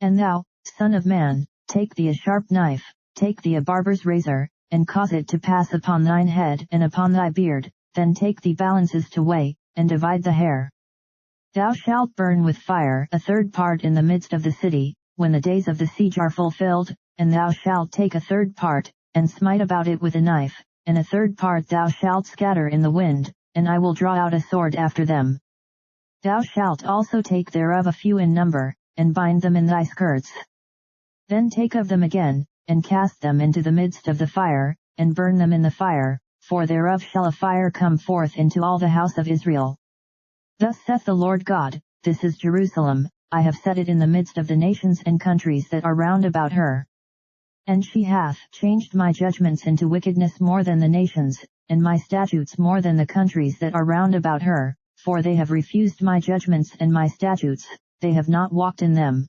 And thou, son of man, take thee a sharp knife, take thee a barber's razor, and cause it to pass upon thine head and upon thy beard, then take thee balances to weigh, and divide the hair. Thou shalt burn with fire a third part in the midst of the city, when the days of the siege are fulfilled, and thou shalt take a third part, and smite about it with a knife, and a third part thou shalt scatter in the wind, and I will draw out a sword after them. Thou shalt also take thereof a few in number, and bind them in thy skirts. Then take of them again, and cast them into the midst of the fire, and burn them in the fire, for thereof shall a fire come forth into all the house of Israel. Thus saith the Lord God, this is Jerusalem, I have set it in the midst of the nations and countries that are round about her. And she hath changed my judgments into wickedness more than the nations, and my statutes more than the countries that are round about her, for they have refused my judgments and my statutes, they have not walked in them.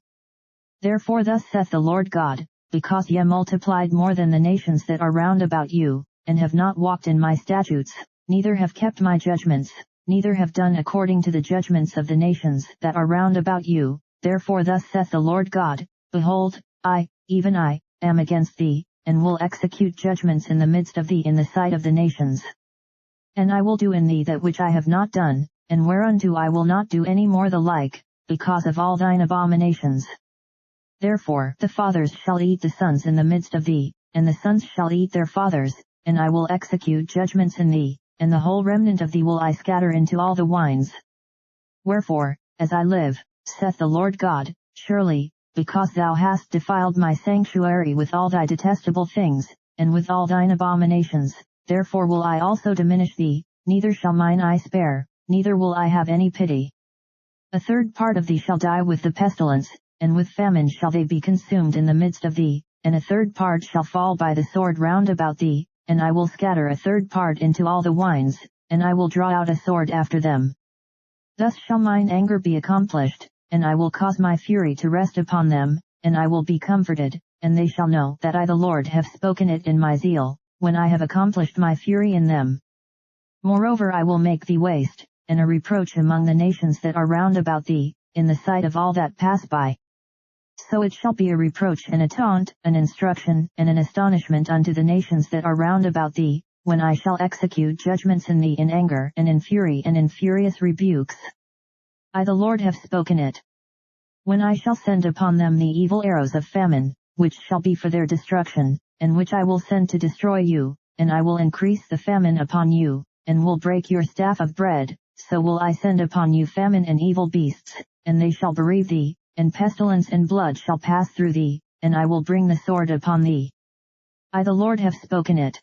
Therefore thus saith the Lord God, because ye multiplied more than the nations that are round about you, and have not walked in my statutes, neither have kept my judgments, neither have done according to the judgments of the nations that are round about you, therefore thus saith the Lord God, behold, I, even I, am against thee, and will execute judgments in the midst of thee in the sight of the nations. And I will do in thee that which I have not done, and whereunto I will not do any more the like, because of all thine abominations. Therefore the fathers shall eat the sons in the midst of thee, and the sons shall eat their fathers, and I will execute judgments in thee, and the whole remnant of thee will I scatter into all the wines. Wherefore, as I live, saith the Lord God, surely, because thou hast defiled my sanctuary with all thy detestable things, and with all thine abominations, therefore will I also diminish thee, neither shall mine eye spare, neither will I have any pity. A third part of thee shall die with the pestilence, and with famine shall they be consumed in the midst of thee, and a third part shall fall by the sword round about thee, and I will scatter a third part into all the wines, and I will draw out a sword after them. Thus shall mine anger be accomplished, and I will cause my fury to rest upon them, and I will be comforted, and they shall know that I the Lord have spoken it in my zeal, when I have accomplished my fury in them. Moreover I will make thee waste, and a reproach among the nations that are round about thee, in the sight of all that pass by. So it shall be a reproach and a taunt, an instruction and an astonishment unto the nations that are round about thee, when I shall execute judgments in thee in anger and in fury and in furious rebukes. I the Lord have spoken it. When I shall send upon them the evil arrows of famine, which shall be for their destruction, and which I will send to destroy you, and I will increase the famine upon you, and will break your staff of bread, so will I send upon you famine and evil beasts, and they shall bereave thee, and pestilence and blood shall pass through thee, and I will bring the sword upon thee. I the Lord have spoken it.